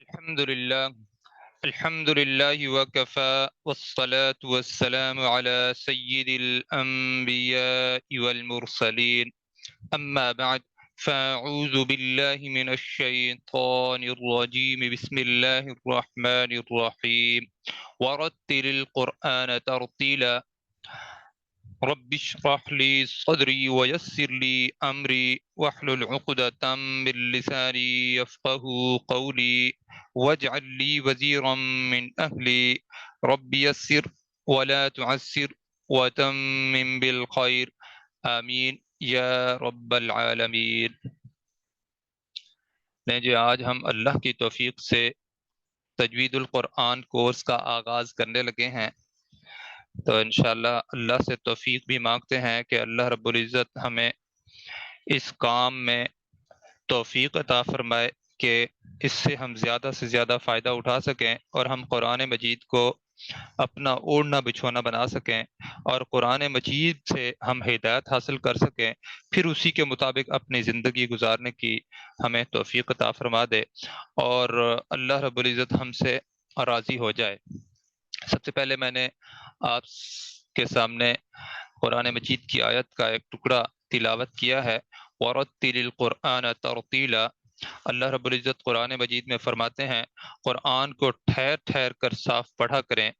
الحمد لله وكفى والصلاة والسلام على سيد الأنبياء والمرسلين أما بعد فأعوذ بالله من الشيطان الرجيم بسم الله الرحمن الرحيم ورتل القرآن ترتيلا رب اشرح لي صدري ويسر لي أمري واحلل عقدة من لساني يفقه قولي واجعل لي وزيرا من أهلي رب يسر ولا تعسر وتمم بالخير آمین یا رب العالمین۔ جی آج ہم اللہ کی توفیق سے تجوید القرآن کورس کا آغاز کرنے لگے ہیں، تو انشاءاللہ اللہ سے توفیق بھی مانگتے ہیں کہ اللہ رب العزت ہمیں اس کام میں توفیق عطا فرمائے کہ اس سے ہم زیادہ سے زیادہ فائدہ اٹھا سکیں اور ہم قرآن مجید کو اپنا اوڑھنا بچھونا بنا سکیں اور قرآن مجید سے ہم ہدایت حاصل کر سکیں، پھر اسی کے مطابق اپنی زندگی گزارنے کی ہمیں توفیق عطا فرما دے اور اللہ رب العزت ہم سے راضی ہو جائے۔ سب سے پہلے میں نے آپ کے سامنے قرآن مجید کی آیت کا ایک ٹکڑا تلاوت کیا ہے، وَرَتِّلِ الْقُرْآنَ تَرْتِيلًا۔ اللہ رب العزت قرآن مجید میں فرماتے ہیں قرآن کو ٹھہر ٹھہر کر صاف پڑھا کریں۔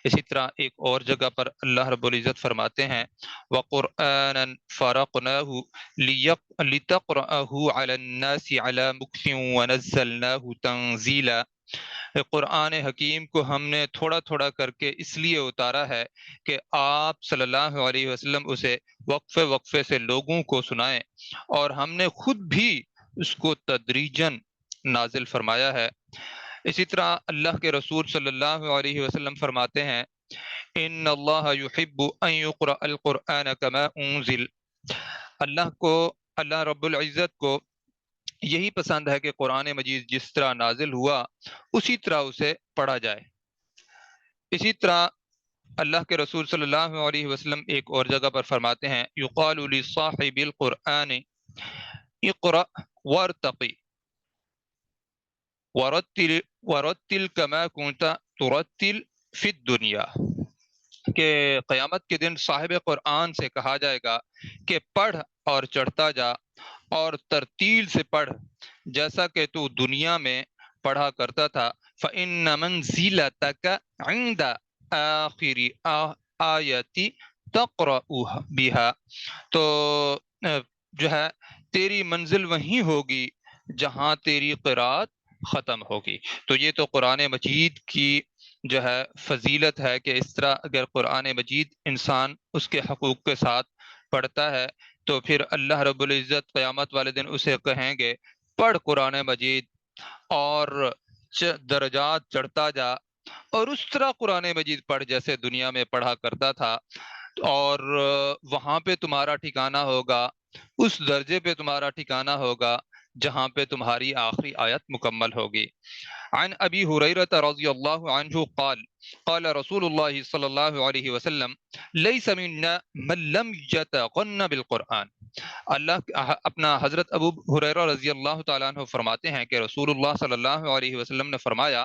اسی طرح ایک اور جگہ پر اللہ رب العزت فرماتے ہیں وَقُرْآنًا فَرَقْنَاهُ لِتَقْرَأَهُ عَلَى النَّاسِ عَلَى مُكْثٍ وَنَزَّلْنَاهُ تَنزِيلًا۔ قرآن حکیم کو ہم نے تھوڑا تھوڑا کر کے اس لیے اتارا ہے کہ آپ صلی اللہ علیہ وسلم اسے وقفے وقفے سے لوگوں کو سنائیں، اور ہم نے خود بھی اس کو تدریجاً نازل فرمایا ہے۔ اسی طرح اللہ کے رسول صلی اللہ علیہ وسلم فرماتے ہیں ان اللہ یحب ان یقرأ القرآن کما انزل۔ اللہ رب العزت کو یہی پسند ہے کہ قرآن مجید جس طرح نازل ہوا اسی طرح اسے پڑھا جائے۔ اسی طرح اللہ کے رسول صلی اللہ علیہ وسلم ایک اور جگہ پر فرماتے ہیں یقال لصاحب القرآن اقرأ وارتقی ورتل کما کنت ترتل فی الدنیا، کہ قیامت کے دن صاحب قرآن سے کہا جائے گا کہ پڑھ اور چڑھتا جا اور ترتیل سے پڑھ جیسا کہ تو دنیا میں پڑھا کرتا تھا۔ فَإِنَّ مَنزِلَتَكَ عِنْدَ آخِرِ آیَةِ تَقْرَأُ بِهَا، تو جو ہے تیری منزل وہیں ہوگی جہاں تیری قرات ختم ہوگی۔ تو یہ تو قرآن مجید کی جو ہے فضیلت ہے کہ اس طرح اگر قرآن مجید انسان اس کے حقوق کے ساتھ پڑھتا ہے تو پھر اللہ رب العزت قیامت والے دن اسے کہیں گے پڑھ قرآن مجید اور درجات چڑھتا جا، اور اس طرح قرآن مجید پڑھ جیسے دنیا میں پڑھا کرتا تھا، اور وہاں پہ تمہارا ٹھکانہ ہوگا، اس درجے پہ تمہارا ٹھکانہ ہوگا جہاں پہ تمہاری آخری آیت مکمل ہوگی۔ عن ابی ہریرہ رضی اللہ عنہ قال قال رسول اللہ صلی اللہ علیہ وسلم لیس منا من لم یتغن بالقرآن۔ اپنا حضرت ابو ہریرہ رضی اللہ تعالیٰ عنہ فرماتے ہیں کہ رسول اللہ صلی اللہ علیہ وسلم نے فرمایا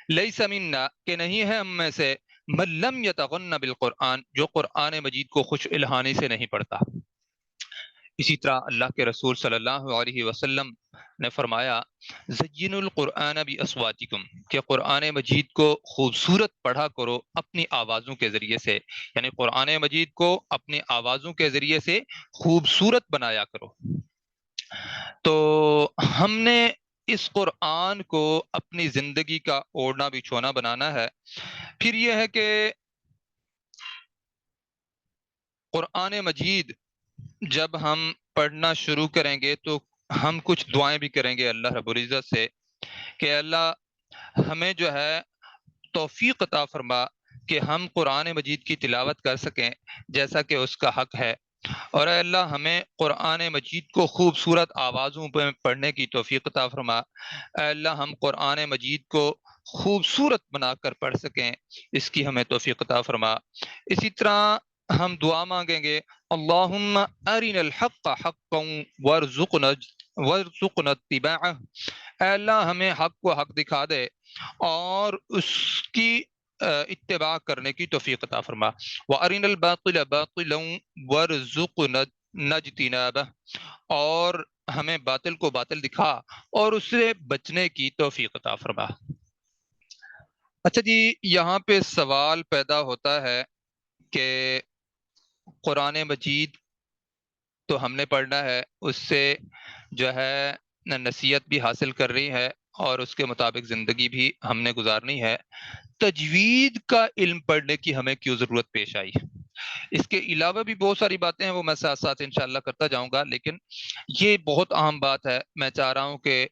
لیس منا، کہ نہیں ہے ہم میں سے، من لم یتغن بالقرآن، جو قرآن مجید کو خوش الہانی سے نہیں پڑھتا۔ اسی طرح اللہ کے رسول صلی اللہ علیہ وسلم نے فرمایا زین القرآن باصواتکم، کہ قرآن مجید کو خوبصورت پڑھا کرو اپنی آوازوں کے ذریعے سے، یعنی قرآن مجید کو اپنی آوازوں کے ذریعے سے خوبصورت بنایا کرو۔ تو ہم نے اس قرآن کو اپنی زندگی کا اوڑھنا بچھونا بنانا ہے۔ پھر یہ ہے کہ قرآن مجید جب ہم پڑھنا شروع کریں گے تو ہم کچھ دعائیں بھی کریں گے اللہ رب العزت سے کہ اللہ ہمیں جو ہے توفیق عطا فرما کہ ہم قرآن مجید کی تلاوت کر سکیں جیسا کہ اس کا حق ہے، اور اے اللہ ہمیں قرآن مجید کو خوبصورت آوازوں پہ پڑھنے کی توفیق عطا فرما۔ اے اللہ ہم قرآن مجید کو خوبصورت بنا کر پڑھ سکیں، اس کی ہمیں توفیق عطا فرما۔ اسی طرح ہم دعا مانگیں گے اللہم ارنا الحق حقا وارزقنا اتباعہ، اے اللہ ہمیں حق کو حق دکھا دے اور اس کی اتباع کرنے کی توفیق عطا فرما. وَأَرِنَا الْبَاطِلَ بَاطِلًا وَارْزُقْنَا اجتنابہ، اور ہمیں باطل کو باطل دکھا اور اس سے بچنے کی توفیق عطا فرما. اچھا جی، یہاں پہ سوال پیدا ہوتا ہے کہ قرآن مجید تو ہم نے پڑھنا ہے، اس سے جو ہے نصیحت بھی حاصل کر رہی ہے اور اس کے مطابق زندگی بھی ہم نے گزارنی ہے. تجوید کا علم پڑھنے کی ہمیں کیوں ضرورت پیش آئی؟ اس کے علاوہ بھی بہت ساری باتیں ہیں، وہ میں ساتھ ساتھ انشاءاللہ کرتا جاؤں گا، لیکن یہ بہت اہم بات ہے. میں چاہ رہا ہوں کہ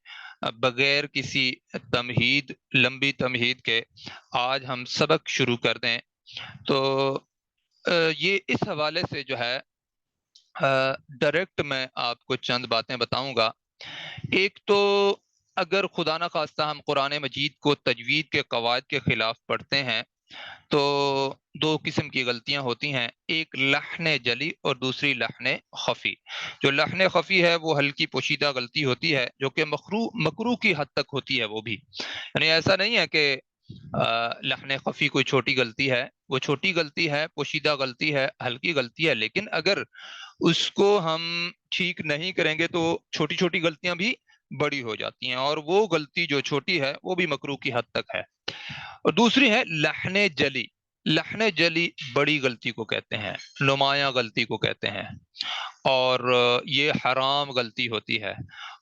بغیر کسی تمہید، لمبی تمہید کے آج ہم سبق شروع کر دیں. تو یہ اس حوالے سے جو ہے ڈائریکٹ میں آپ کو چند باتیں بتاؤں گا. ایک تو اگر خدا نہ خواستہ ہم قرآن مجید کو تجوید کے قواعد کے خلاف پڑھتے ہیں تو دو قسم کی غلطیاں ہوتی ہیں، ایک لحن جلی اور دوسری لحن خفی. جو لحن خفی ہے وہ ہلکی پوشیدہ غلطی ہوتی ہے جو کہ مکروہ کی حد تک ہوتی ہے. وہ بھی یعنی ایسا نہیں ہے کہ لحن خفی کوئی چھوٹی غلطی ہے، وہ چھوٹی غلطی ہے، پوشیدہ غلطی ہے، ہلکی غلطی ہے، لیکن اگر اس کو ہم ٹھیک نہیں کریں گے تو چھوٹی چھوٹی غلطیاں بھی بڑی ہو جاتی ہیں، اور وہ غلطی جو چھوٹی ہے وہ بھی مکروہ کی حد تک ہے. اور دوسری ہے لحن جلی. لحن جلی بڑی غلطی کو کہتے ہیں، نمایاں غلطی کو کہتے ہیں، اور یہ حرام غلطی ہوتی ہے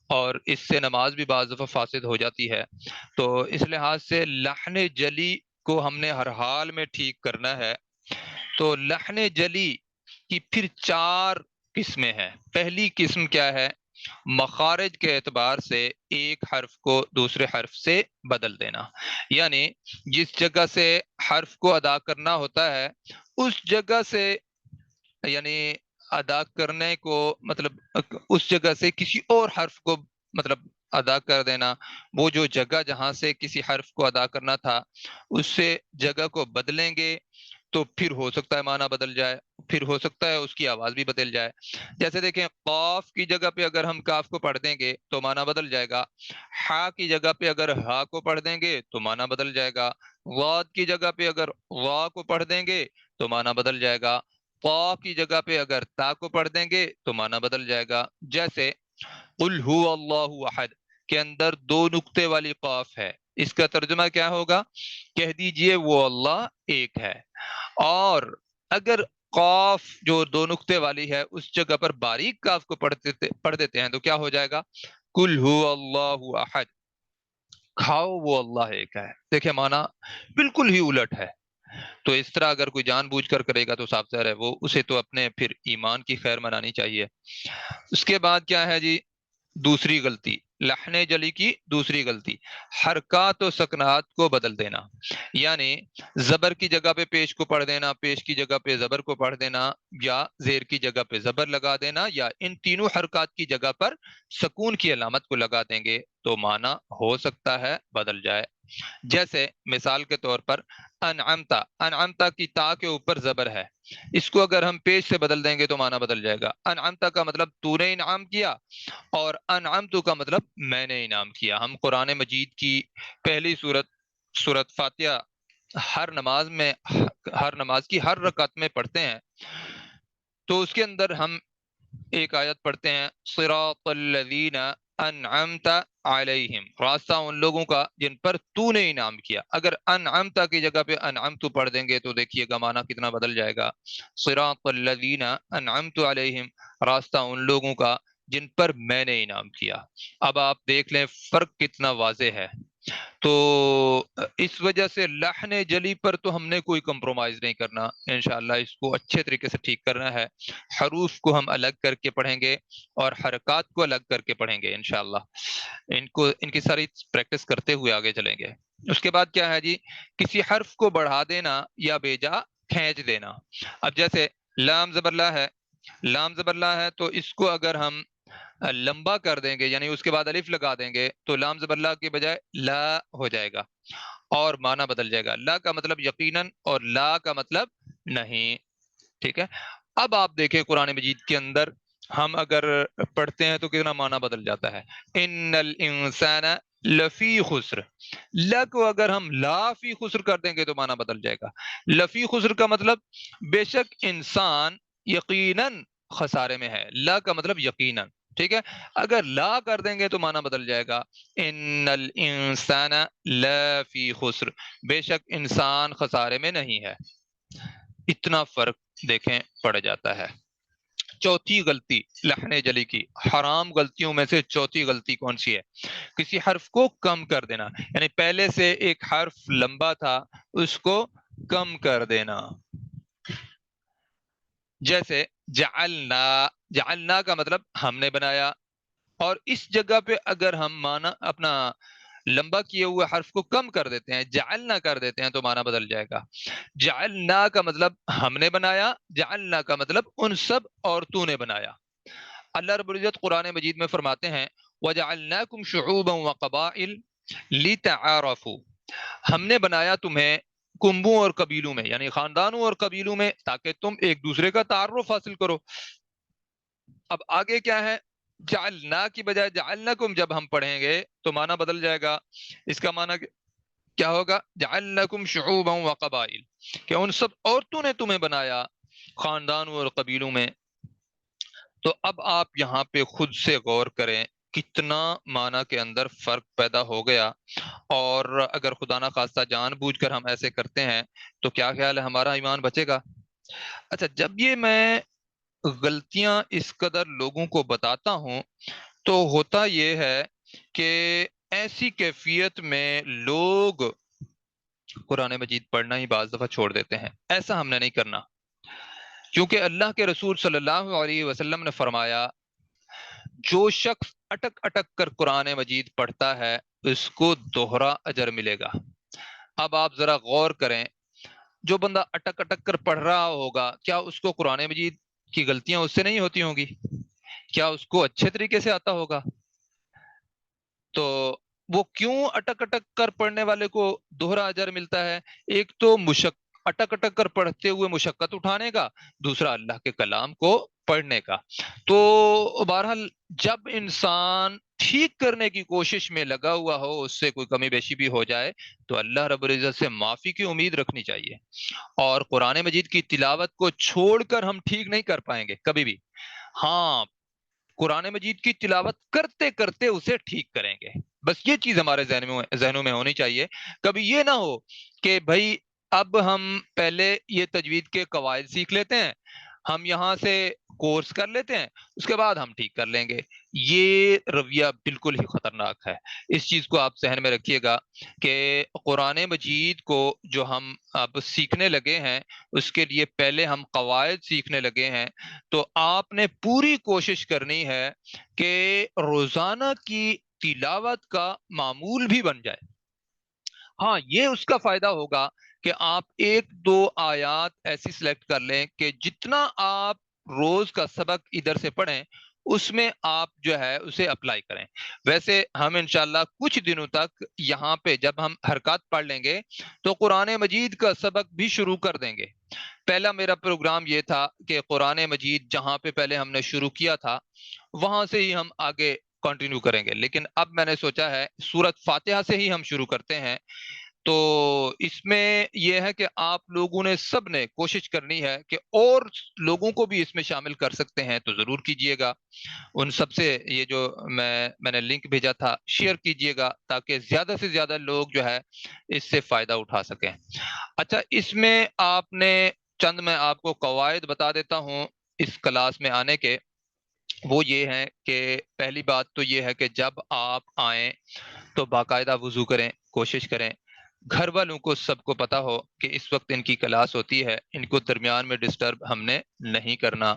اور اس سے نماز بھی بعض دفعہ فاسد ہو جاتی ہے. تو اس لحاظ سے لحن جلی کو ہم نے ہر حال میں ٹھیک کرنا ہے. تو لحن جلی کی پھر 4 قسمیں ہیں. پہلی قسم کیا ہے؟ مخارج کے اعتبار سے ایک حرف کو دوسرے حرف سے بدل دینا، یعنی جس جگہ سے حرف کو ادا کرنا ہوتا ہے اس جگہ سے، یعنی ادا کرنے کو مطلب اس جگہ سے کسی اور حرف کو مطلب ادا کر دینا. وہ جو جگہ جہاں سے کسی حرف کو ادا کرنا تھا اس سے جگہ کو بدلیں گے تو پھر ہو سکتا ہے معنی بدل جائے، پھر ہو سکتا ہے اس کی آواز بھی بدل جائے. جیسے دیکھیں، قاف کی جگہ پہ اگر ہم کاف کو پڑھ دیں گے تو معنی بدل جائے گا. ہا کی جگہ پہ اگر ہا کو پڑھ دیں گے تو معنی بدل جائے گا. واد کی جگہ پہ اگر وا کو پڑھ دیں گے تو معنی بدل جائے گا. قا کی جگہ پہ اگر تا کو پڑھ دیں گے تو معنی بدل جائے گا. جیسے قل هو اللہ احد کے اندر 2 نقطے والی قاف ہے، اس کا ترجمہ کیا ہوگا؟ کہہ دیجئے وہ اللہ ایک ہے. اور اگر قاف جو 2 نقطے والی ہے اس جگہ پر باریک کاف کو پڑھ دیتے ہیں تو کیا ہو جائے گا؟ قل هو اللہ احد، کھاؤ وہ اللہ ایک ہے. دیکھیں معنی بالکل ہی الٹ ہے. تو اس طرح اگر کوئی جان بوجھ کر کرے گا تو صاف ظاہر ہے وہ اسے تو اپنے پھر ایمان کی خیر منانی چاہیے. اس کے بعد کیا ہے جی؟ دوسری غلطی، لحن جلی کی دوسری غلطی، حرکات و سکنات کو بدل دینا. یعنی زبر کی جگہ پہ پیش کو پڑھ دینا، پیش کی جگہ پہ زبر کو پڑھ دینا، یا زیر کی جگہ پہ زبر لگا دینا، یا ان تینوں حرکات کی جگہ پر سکون کی علامت کو لگا دیں گے تو معنی ہو سکتا ہے بدل جائے. جیسے مثال کے طور پر انعمتا، انعمتا کی تا کے اوپر زبر ہے، اس کو اگر ہم پیش سے بدل دیں گے تو معنی بدل جائے گا. انعمتا کا مطلب تو نے انعام کیا، اور انعمتو کا مطلب میں نے انعام کیا. ہم قرآن مجید کی پہلی سورت فاتحہ ہر نماز کی ہر رکعت میں پڑھتے ہیں تو اس کے اندر ہم ایک آیت پڑھتے ہیں، صراط الذین انعمت علیہم، راستہ ان لوگوں کا جن پر تو نے انعام کیا. اگر انعمت کی جگہ پہ انعمت پڑھ دیں گے تو دیکھیے گا معنی کتنا بدل جائے گا. صراط الذین انعمت علیہم، راستہ ان لوگوں کا جن پر میں نے انعام کیا. اب آپ دیکھ لیں فرق کتنا واضح ہے. تو اس وجہ سے لحن جلی پر تو ہم نے کوئی کمپرومائز نہیں کرنا، انشاءاللہ اس کو اچھے طریقے سے ٹھیک کرنا ہے. حروف کو ہم الگ کر کے پڑھیں گے اور حرکات کو الگ کر کے پڑھیں گے انشاءاللہ. ان کی ساری پریکٹس کرتے ہوئے آگے چلیں گے. اس کے بعد کیا ہے جی؟ کسی حرف کو بڑھا دینا یا بیجا کھینچ دینا. اب جیسے لام زبر لا ہے، لام زبر لا ہے تو اس کو اگر ہم لمبا کر دیں گے یعنی اس کے بعد الف لگا دیں گے تو لام زبر لا کے بجائے لا ہو جائے گا اور معنی بدل جائے گا. لا کا مطلب یقیناً اور لا کا مطلب نہیں. ٹھیک ہے. اب آپ دیکھیں قرآن مجید کے اندر ہم اگر پڑھتے ہیں تو کتنا معنی بدل جاتا ہے. ان الانسان لفی خسر. لا کو اگر ہم لا فی خسر کر دیں گے تو معنی بدل جائے گا. لفی خسر کا مطلب بے شک انسان یقیناً خسارے میں ہے. لا کا مطلب یقیناً. ٹھیک ہے. اگر لا کر دیں گے تو معنی بدل جائے گا ان الانسان لفی خسر، بے شک انسان خسارے میں نہیں ہے. اتنا فرق دیکھیں پڑ جاتا ہے. چوتھی غلطی لحن جلی کی حرام غلطیوں میں سے چوتھی غلطی کون سی ہے؟ کسی حرف کو کم کر دینا، یعنی پہلے سے ایک حرف لمبا تھا اس کو کم کر دینا. جیسے جعلنا، جعلنا کا مطلب ہم نے بنایا، اور اس جگہ پہ اگر ہم معنی اپنا لمبا کیے ہوئے حرف کو کم کر دیتے ہیں، جعلنا کر دیتے ہیں، تو معنی بدل جائے گا. جعلنا کا مطلب ہم نے بنایا، جعلنا کا مطلب ان سب عورتوں نے بنایا. اللہ رب العزت قرآن مجید میں فرماتے ہیں وَجَعَلْنَاكُمْ شُعُوبًا وَقَبَائِلَ لِتَعَارَفُوا، ہم نے بنایا تمہیں کنبوں اور قبیلوں میں، یعنی خاندانوں اور قبیلوں میں، تاکہ تم ایک دوسرے کا تعارف حاصل کرو. اب آگے کیا ہے؟ جعلنا کی بجائے جعلناکم جب ہم پڑھیں گے تو معنی بدل جائے گا. اس کا معنی کیا ہوگا؟ جعلناکم شعوبا وقبائل، کہ ان سب عورتوں نے تمہیں بنایا خاندانوں اور قبیلوں میں. تو اب آپ یہاں پہ خود سے غور کریں کتنا معنی کے اندر فرق پیدا ہو گیا. اور اگر خدا نہ خواستہ جان بوجھ کر ہم ایسے کرتے ہیں تو کیا خیال ہے ہمارا ایمان بچے گا؟ اچھا، جب یہ میں غلطیاں اس قدر لوگوں کو بتاتا ہوں تو ہوتا یہ ہے کہ ایسی کیفیت میں لوگ قرآن مجید پڑھنا ہی بعض دفعہ چھوڑ دیتے ہیں. ایسا ہم نے نہیں کرنا، کیونکہ اللہ کے رسول صلی اللہ علیہ وسلم نے فرمایا جو شخص اٹک اٹک کر قرآن مجید پڑھتا ہے اس کو دوہرا اجر ملے گا. اب آپ ذرا غور کریں، جو بندہ اٹک اٹک کر پڑھ رہا ہوگا کیا اس کو قرآن مجید کی غلطیاں اس سے نہیں ہوتی ہوں گی؟ کیا اس کو اچھے طریقے سے آتا ہوگا؟ تو وہ کیوں اٹک اٹک کر پڑھنے والے کو دوہرا اجر ملتا ہے؟ ایک تو اٹک اٹک کر پڑھتے ہوئے مشقت اٹھانے کا، دوسرا اللہ کے کلام کو پڑھنے کا. تو بہرحال جب انسان ٹھیک کرنے کی کوشش میں لگا ہوا ہو، اس سے کوئی کمی بیشی بھی ہو جائے تو اللہ رب العزت سے معافی کی امید رکھنی چاہیے. اور قرآن مجید کی تلاوت کو چھوڑ کر ہم ٹھیک نہیں کر پائیں گے کبھی بھی. ہاں، قرآن مجید کی تلاوت کرتے کرتے اسے ٹھیک کریں گے. بس یہ چیز ہمارے ذہنوں میں ہونی چاہیے. کبھی یہ نہ ہو کہ بھائی اب ہم پہلے یہ تجوید کے قواعد سیکھ لیتے ہیں، ہم یہاں سے کورس کر لیتے ہیں، اس کے بعد ہم ٹھیک کر لیں گے. یہ رویہ بالکل ہی خطرناک ہے. اس چیز کو آپ ذہن میں رکھیے گا کہ قرآن مجید کو جو ہم اب سیکھنے لگے ہیں اس کے لیے پہلے ہم قواعد سیکھنے لگے ہیں. تو آپ نے پوری کوشش کرنی ہے کہ روزانہ کی تلاوت کا معمول بھی بن جائے. ہاں، یہ اس کا فائدہ ہوگا کہ آپ ایک دو آیات ایسی سلیکٹ کر لیں کہ جتنا آپ روز کا سبق ادھر سے پڑھیں اس میں آپ جو ہے اسے اپلائی کریں. ویسے ہم انشاءاللہ کچھ دنوں تک یہاں پہ جب ہم حرکات پڑھ لیں گے تو قرآن مجید کا سبق بھی شروع کر دیں گے. پہلا میرا پروگرام یہ تھا کہ قرآن مجید جہاں پہ پہلے ہم نے شروع کیا تھا وہاں سے ہی ہم آگے کنٹینیو کریں گے، لیکن اب میں نے سوچا ہے سورۃ فاتحہ سے ہی ہم شروع کرتے ہیں. تو اس میں یہ ہے کہ آپ لوگوں نے سب نے کوشش کرنی ہے کہ اور لوگوں کو بھی اس میں شامل کر سکتے ہیں تو ضرور کیجئے گا. ان سب سے یہ جو میں نے لنک بھیجا تھا شیئر کیجئے گا تاکہ زیادہ سے زیادہ لوگ جو ہے اس سے فائدہ اٹھا سکیں. اچھا، اس میں آپ نے چند میں آپ کو قواعد بتا دیتا ہوں اس کلاس میں آنے کے. وہ یہ ہیں کہ پہلی بات تو یہ ہے کہ جب آپ آئیں تو باقاعدہ وضو کریں، کوشش کریں. گھر والوں کو سب کو پتا ہو کہ اس وقت ان کی کلاس ہوتی ہے، ان کو درمیان میں ڈسٹرب ہم نے نہیں کرنا.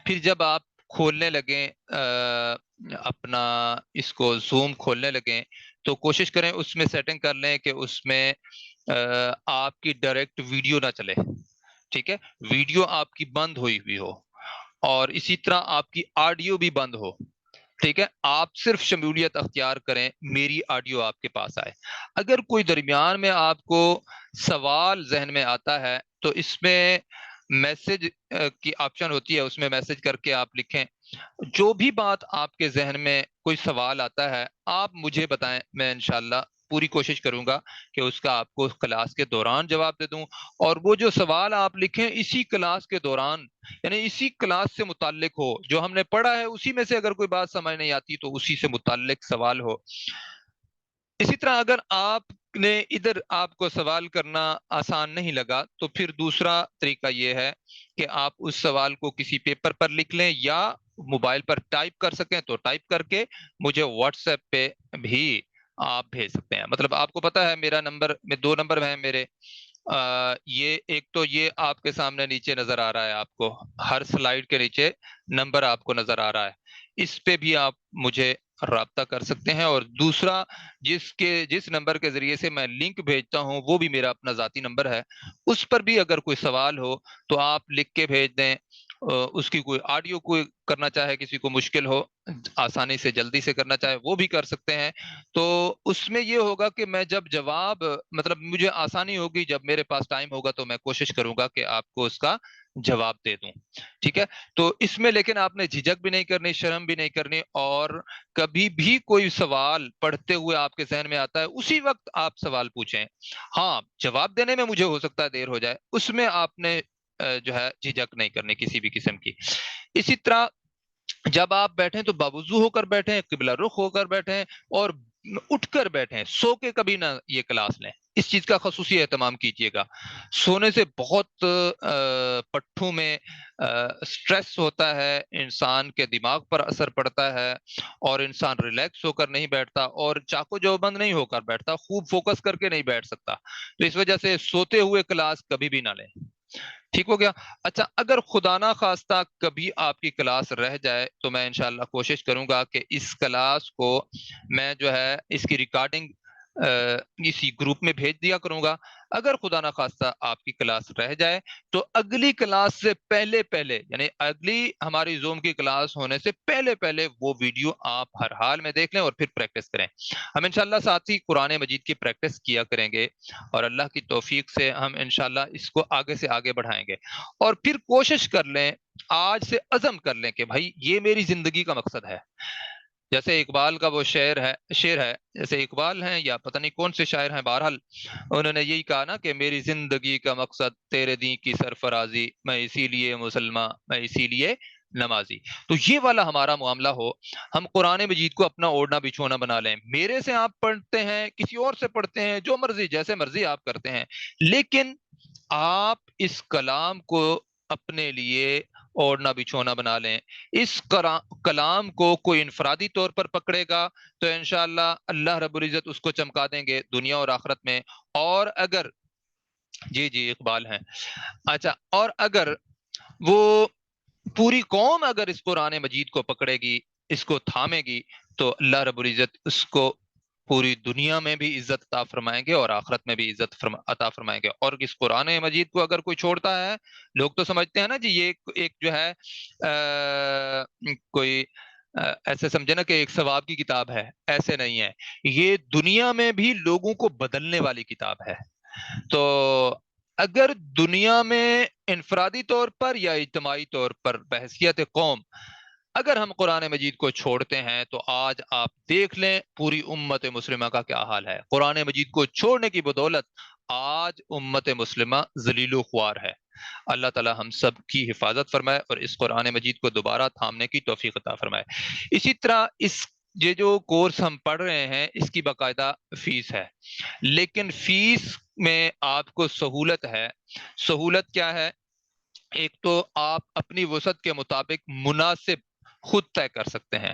پھر جب آپ کھولنے لگیں اپنا اس کو زوم کھولنے لگیں تو کوشش کریں اس میں سیٹنگ کر لیں کہ اس میں آپ کی ڈائریکٹ ویڈیو نہ چلے. ٹھیک ہے، ویڈیو آپ کی بند ہوئی ہوئی ہو، اور اسی طرح آپ کی آڈیو بھی بند ہو. ٹھیک ہے، آپ صرف شمولیت اختیار کریں، میری آڈیو آپ کے پاس آئے. اگر کوئی درمیان میں آپ کو سوال ذہن میں آتا ہے تو اس میں میسج کی آپشن ہوتی ہے، اس میں میسج کر کے آپ لکھیں. جو بھی بات آپ کے ذہن میں کوئی سوال آتا ہے آپ مجھے بتائیں، میں انشاءاللہ پوری کوشش کروں گا کہ اس کا آپ کو کلاس کے دوران جواب دے دوں، اور وہ جو سوال آپ لکھیں اسی کلاس کے دوران، یعنی اسی کلاس سے متعلق ہو، جو ہم نے پڑھا ہے اسی میں سے اگر کوئی بات سمجھ نہیں آتی تو اسی سے متعلق سوال ہو۔ اسی طرح اگر آپ نے ادھر آپ کو سوال کرنا آسان نہیں لگا تو پھر دوسرا طریقہ یہ ہے کہ آپ اس سوال کو کسی پیپر پر لکھ لیں، یا موبائل پر ٹائپ کر سکیں تو ٹائپ کر کے مجھے واٹس ایپ پہ بھی آپ بھیج سکتے ہیں۔ مطلب آپ کو پتا ہے میرا نمبر میں 2 نمبر ہیں میرے، یہ ایک تو یہ آپ کے سامنے نیچے نظر آ رہا ہے، آپ کو ہر سلائیڈ کے نیچے نمبر آپ کو نظر آ رہا ہے، اس پہ بھی آپ مجھے رابطہ کر سکتے ہیں، اور دوسرا جس نمبر کے ذریعے سے میں لنک بھیجتا ہوں وہ بھی میرا اپنا ذاتی نمبر ہے، اس پر بھی اگر کوئی سوال ہو تو آپ لکھ کے بھیج دیں۔ اس کی کوئی آڈیو کوئی کرنا چاہے، کسی کو مشکل ہو آسانی سے جلدی سے کرنا چاہے وہ بھی کر سکتے ہیں، تو اس میں یہ ہوگا کہ میں جب جواب، مطلب مجھے آسانی ہوگی، جب میرے پاس ٹائم ہوگا تو میں کوشش کروں گا کہ آپ کو اس کا جواب دے دوں، ٹھیک ہے؟ تو اس میں لیکن آپ نے جھجک بھی نہیں کرنی، شرم بھی نہیں کرنی، اور کبھی بھی کوئی سوال پڑھتے ہوئے آپ کے ذہن میں آتا ہے اسی وقت آپ سوال پوچھیں۔ ہاں، جواب دینے میں مجھے ہو سکتا ہے دیر ہو جائے، اس میں آپ نے جو ہے جھجک نہیں کرنی کسی بھی قسم کی۔ اسی طرح جب آپ بیٹھیں تو باوضو ہو کر بیٹھیں، قبلہ رخ ہو کر بیٹھیں، اور اٹھ کر بیٹھیں، سو کے کبھی نہ یہ کلاس لیں، اس چیز کا خصوصی اہتمام کیجیے گا۔ سونے سے بہت پٹھوں میں سٹریس ہوتا ہے، انسان کے دماغ پر اثر پڑتا ہے، اور انسان ریلیکس ہو کر نہیں بیٹھتا اور چاقو جو بند نہیں ہو کر بیٹھتا، خوب فوکس کر کے نہیں بیٹھ سکتا، تو اس وجہ سے سوتے ہوئے کلاس کبھی بھی نہ لیں، ٹھیک ہو گیا؟ اچھا، اگر خدا نہ خواستہ کبھی آپ کی کلاس رہ جائے تو میں انشاءاللہ کوشش کروں گا کہ اس کلاس کو میں جو ہے اس کی ریکارڈنگ اسی گروپ میں بھیج دیا کروں گا۔ اگر خدا نہ خواستہ آپ کی کلاس رہ جائے تو اگلی کلاس سے پہلے یعنی اگلی ہماری زوم کی کلاس ہونے سے پہلے وہ ویڈیو آپ ہر حال میں دیکھ لیں اور پھر پریکٹس کریں۔ ہم انشاءاللہ ساتھ ہی قرآن مجید کی پریکٹس کیا کریں گے، اور اللہ کی توفیق سے ہم انشاءاللہ اس کو آگے سے آگے بڑھائیں گے، اور پھر کوشش کر لیں، آج سے عزم کر لیں کہ بھائی یہ میری زندگی کا مقصد ہے۔ جیسے اقبال کا وہ شعر ہے، جیسے اقبال ہیں یا پتہ نہیں کون سے شاعر ہیں، بہرحال انہوں نے یہی کہا نا کہ میری زندگی کا مقصد تیرے دین کی سرفرازی، میں اسی لیے مسلمان، میں اسی لیے نمازی۔ تو یہ والا ہمارا معاملہ ہو، ہم قرآن مجید کو اپنا اوڑھنا بچھونا بنا لیں، میرے سے آپ پڑھتے ہیں، کسی اور سے پڑھتے ہیں، جو مرضی جیسے مرضی آپ کرتے ہیں، لیکن آپ اس کلام کو اپنے لیے اوڑھنا بچھونا بنا لیں۔ اس کلام کو کوئی انفرادی طور پر پکڑے گا تو انشاءاللہ اللہ رب العزت اس کو چمکا دیں گے دنیا اور آخرت میں، اور اگر جی اقبال ہیں، اچھا، اور اگر وہ پوری قوم اگر اس قرآن مجید کو پکڑے گی، اس کو تھامے گی، تو اللہ رب العزت اس کو پوری دنیا میں بھی عزت عطا فرمائیں گے اور آخرت میں بھی عزت عطا فرمائیں گے۔ اور اس قرآن مجید کو اگر کوئی چھوڑتا ہے، لوگ تو سمجھتے ہیں نا جی یہ ایک جو ہے کوئی ایسے سمجھے نا کہ ایک ثواب کی کتاب ہے، ایسے نہیں ہے، یہ دنیا میں بھی لوگوں کو بدلنے والی کتاب ہے۔ تو اگر دنیا میں انفرادی طور پر یا اجتماعی طور پر بحیثیت قوم اگر ہم قرآن مجید کو چھوڑتے ہیں تو آج آپ دیکھ لیں پوری امت مسلمہ کا کیا حال ہے۔ قرآن مجید کو چھوڑنے کی بدولت آج امت مسلمہ ذلیل و خوار ہے۔ اللہ تعالی ہم سب کی حفاظت فرمائے اور اس قرآن مجید کو دوبارہ تھامنے کی توفیق عطا فرمائے۔ اسی طرح یہ جو کورس ہم پڑھ رہے ہیں اس کی باقاعدہ فیس ہے، لیکن فیس میں آپ کو سہولت ہے۔ سہولت کیا ہے؟ ایک تو آپ اپنی وسعت کے مطابق مناسب خود طے کر سکتے ہیں۔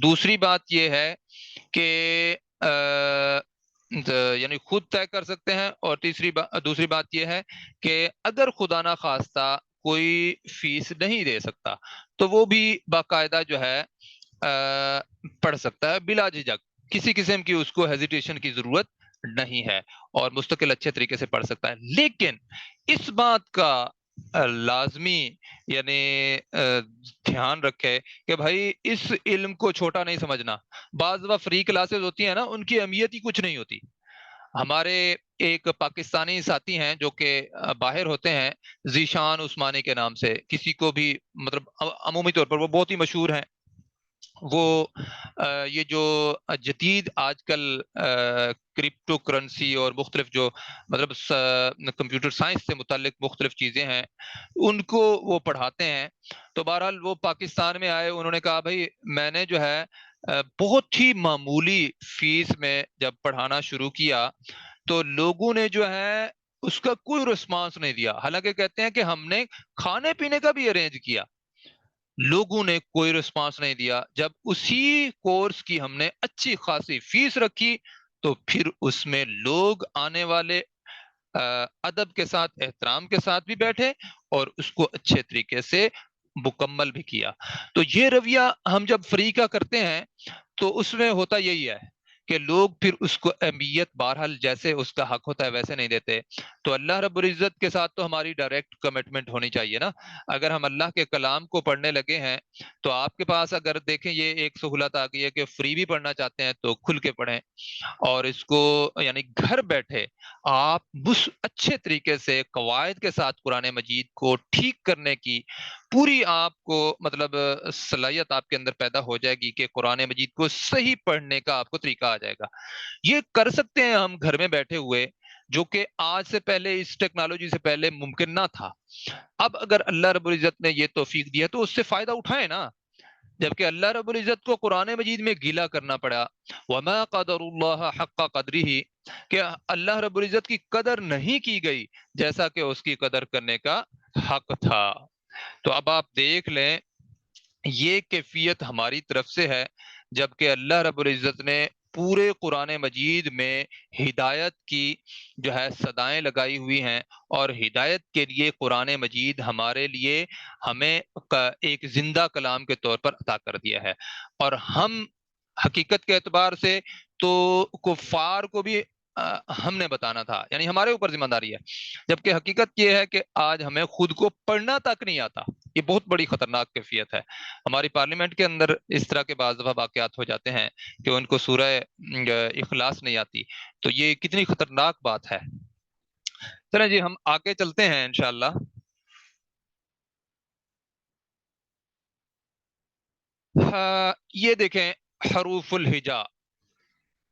دوسری بات یہ ہے کہ یعنی خود طے کر سکتے ہیں، اور دوسری بات یہ ہے کہ اگر خدا نہ خواستہ کوئی فیس نہیں دے سکتا تو وہ بھی باقاعدہ جو ہے پڑھ سکتا ہے بلا جھجک، کسی قسم کی اس کو ہیزیٹیشن کی ضرورت نہیں ہے، اور مستقل اچھے طریقے سے پڑھ سکتا ہے۔ لیکن اس بات کا لازمی یعنی دھیان رکھے کہ بھائی اس علم کو چھوٹا نہیں سمجھنا۔ بعض دفعہ فری کلاسز ہوتی ہیں نا، ان کی اہمیت ہی کچھ نہیں ہوتی، ہمارے ایک پاکستانی ساتھی ہیں جو کہ باہر ہوتے ہیں، ذیشان عثمانی کے نام سے، کسی کو بھی مطلب عمومی طور پر وہ بہت ہی مشہور ہیں۔ وہ یہ جو جدید آج کل کرپٹو کرنسی اور مختلف جو مطلب کمپیوٹر سائنس سے متعلق مختلف چیزیں ہیں ان کو وہ پڑھاتے ہیں۔ تو بہرحال وہ پاکستان میں آئے، انہوں نے کہا بھائی میں نے جو ہے بہت ہی معمولی فیس میں جب پڑھانا شروع کیا تو لوگوں نے جو ہے اس کا کوئی رسپانس نہیں دیا، حالانکہ کہتے ہیں کہ ہم نے کھانے پینے کا بھی ارینج کیا، لوگوں نے کوئی رسپانس نہیں دیا۔ جب اسی کورس کی ہم نے اچھی خاصی فیس رکھی تو پھر اس میں لوگ آنے والے ادب کے ساتھ احترام کے ساتھ بھی بیٹھے اور اس کو اچھے طریقے سے مکمل بھی کیا۔ تو یہ رویہ ہم جب فری کا کرتے ہیں تو اس میں ہوتا یہی ہے کہ لوگ پھر اس کو اہمیت بہرحال جیسے اس کا حق ہوتا ہے ویسے نہیں دیتے۔ تو اللہ رب العزت کے ساتھ تو ہماری ڈائریکٹ کمٹمنٹ ہونی چاہیے نا۔ اگر ہم اللہ کے کلام کو پڑھنے لگے ہیں تو آپ کے پاس اگر دیکھیں یہ ایک سہولت آ گئی ہے کہ فری بھی پڑھنا چاہتے ہیں تو کھل کے پڑھیں، اور اس کو یعنی گھر بیٹھے آپ بس اچھے طریقے سے قواعد کے ساتھ قرآن مجید کو ٹھیک کرنے کی پوری آپ کو مطلب صلاحیت آپ کے اندر پیدا ہو جائے گی کہ قرآن مجید کو صحیح پڑھنے کا آپ کو طریقہ آ جائے گا۔ یہ کر سکتے ہیں ہم گھر میں بیٹھے ہوئے، جو کہ آج سے پہلے اس ٹیکنالوجی سے پہلے ممکن نہ تھا۔ اب اگر اللہ رب العزت نے یہ توفیق دیا تو اس سے فائدہ اٹھائیں نا، جبکہ اللہ رب العزت کو قرآن مجید میں گیلا کرنا پڑا وما قدر اللہ حق قدرہ، کہ اللہ رب العزت کی قدر نہیں کی گئی جیسا کہ اس کی قدر کرنے کا حق تھا۔ تو اب آپ دیکھ لیں یہ کیفیت ہماری طرف سے ہے، جبکہ اللہ رب العزت نے پورے قرآن مجید میں ہدایت کی جو ہے صدائیں لگائی ہوئی ہیں، اور ہدایت کے لیے قرآن مجید ہمارے لیے ہمیں ایک زندہ کلام کے طور پر عطا کر دیا ہے۔ اور ہم حقیقت کے اعتبار سے تو کفار کو بھی ہم نے بتانا تھا، یعنی ہمارے اوپر ذمہ داری ہے، جبکہ حقیقت یہ ہے کہ آج ہمیں خود کو پڑھنا تک نہیں آتا۔ یہ بہت بڑی خطرناک کیفیت ہے۔ ہماری پارلیمنٹ کے اندر اس طرح کے بعض دفعہ واقعات ہو جاتے ہیں کہ ان کو سورہ اخلاص نہیں آتی، تو یہ کتنی خطرناک بات ہے۔ چلیں جی ہم آگے چلتے ہیں انشاءاللہ۔ یہ دیکھیں حروف الہجا،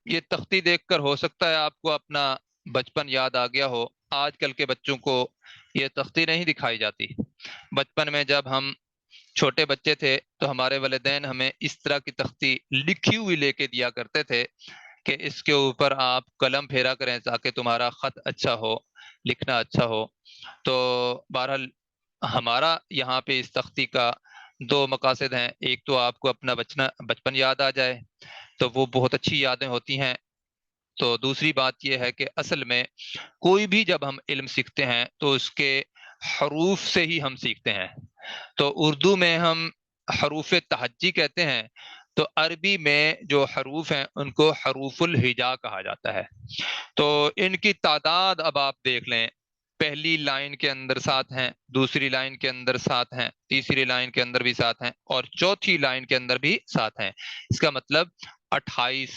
یہ تختی دیکھ کر ہو سکتا ہے آپ کو اپنا بچپن یاد آ گیا ہو۔ آج کل کے بچوں کو یہ تختی نہیں دکھائی جاتی۔ بچپن میں جب ہم چھوٹے بچے تھے تو ہمارے والدین ہمیں اس طرح کی تختی لکھی ہوئی لے کے دیا کرتے تھے کہ اس کے اوپر آپ قلم پھیرا کریں تاکہ تمہارا خط اچھا ہو، لکھنا اچھا ہو۔ تو بہرحال ہمارا یہاں پہ اس تختی کا دو مقاصد ہیں، ایک تو آپ کو اپنا بچپن یاد آ جائے تو وہ بہت اچھی یادیں ہوتی ہیں، تو دوسری بات یہ ہے کہ اصل میں کوئی بھی جب ہم علم سیکھتے ہیں تو اس کے حروف سے ہی ہم سیکھتے ہیں۔ تو اردو میں ہم حروف تہجی کہتے ہیں، تو عربی میں جو حروف ہیں ان کو حروف الہجا کہا جاتا ہے۔ تو ان کی تعداد اب آپ دیکھ لیں، پہلی لائن کے اندر 7 ہیں، دوسری لائن کے اندر 7 ہیں، تیسری لائن کے اندر بھی 7 ہیں، اور چوتھی لائن کے اندر بھی 7 ہیں۔ اس کا مطلب 28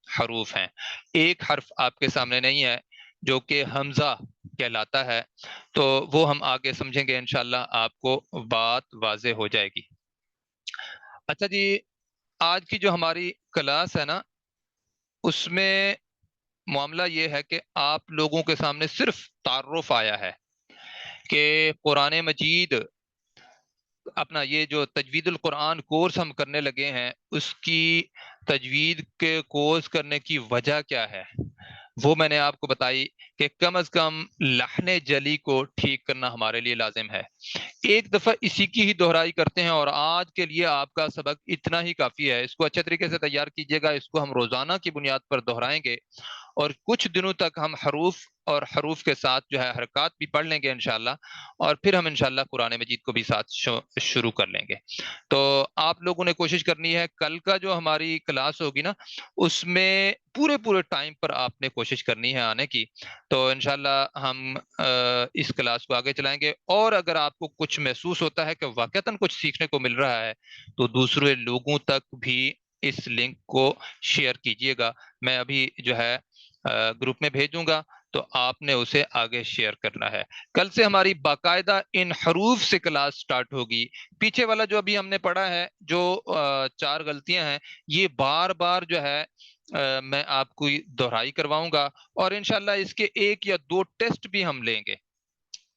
حروف ہیں۔ ایک حرف آپ کے سامنے نہیں ہے جو کہ حمزہ کہلاتا ہے، تو وہ ہم آگے سمجھیں گے انشاءاللہ، آپ کو بات واضح ہو جائے گی۔ اچھا جی، آج کی جو ہماری کلاس ہے نا اس میں معاملہ یہ ہے کہ آپ لوگوں کے سامنے صرف تعارف آیا ہے کہ قرآن مجید اپنا یہ جو تجوید القرآن کورس ہم کرنے لگے ہیں اس کی تجوید کے کورس کرنے کی وجہ کیا ہے وہ میں نے آپ کو بتائی کہ کم از کم لحن جلی کو ٹھیک کرنا ہمارے لیے لازم ہے۔ ایک دفعہ اسی کی ہی دہرائی کرتے ہیں، اور آج کے لیے آپ کا سبق اتنا ہی کافی ہے۔ اس کو اچھے طریقے سے تیار کیجیے گا، اس کو ہم روزانہ کی بنیاد پر دہرائیں گے، اور کچھ دنوں تک ہم حروف اور حروف کے ساتھ جو ہے حرکات بھی پڑھ لیں گے انشاءاللہ، اور پھر ہم انشاءاللہ قرآن مجید کو بھی ساتھ شروع کر لیں گے۔ تو آپ لوگوں نے کوشش کرنی ہے کل کا جو ہماری کلاس ہوگی نا اس میں پورے ٹائم پر آپ نے کوشش کرنی ہے آنے کی، تو انشاءاللہ ہم اس کلاس کو آگے چلائیں گے۔ اور اگر آپ کو کچھ محسوس ہوتا ہے کہ واقعتاً کچھ سیکھنے کو مل رہا ہے تو دوسرے لوگوں تک بھی اس لنک کو شیئر کیجئے گا۔ میں ابھی جو ہے گروپ میں بھیجوں گا تو آپ نے اسے آگے شیئر کرنا ہے۔ کل سے ہماری باقاعدہ ان حروف سے کلاس سٹارٹ ہوگی۔ پیچھے والا جو ابھی ہم نے پڑھا ہے، جو 4 غلطیاں ہیں، یہ بار بار جو ہے میں آپ کو دہرائی کرواؤں گا، اور انشاءاللہ اس کے 1 یا 2 ٹیسٹ بھی ہم لیں گے،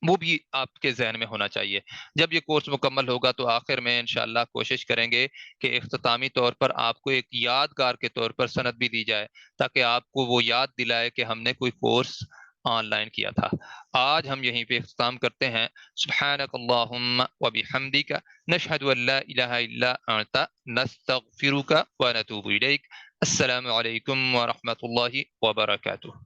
وہ بھی آپ کے ذہن میں ہونا چاہیے۔ جب یہ کورس مکمل ہوگا تو آخر میں انشاءاللہ کوشش کریں گے کہ اختتامی طور پر آپ کو ایک یادگار کے طور پر سند بھی دی جائے، تاکہ آپ کو وہ یاد دلائے کہ ہم نے کوئی کورس آن لائن کیا تھا۔ آج ہم یہیں پہ اختتام کرتے ہیں۔ سبحانک اللہم و بحمدک، نشہد ان لا الہ الا انت، نستغفرک و نتوب الیک۔ السلام علیکم ورحمۃ اللہ وبرکاتہ۔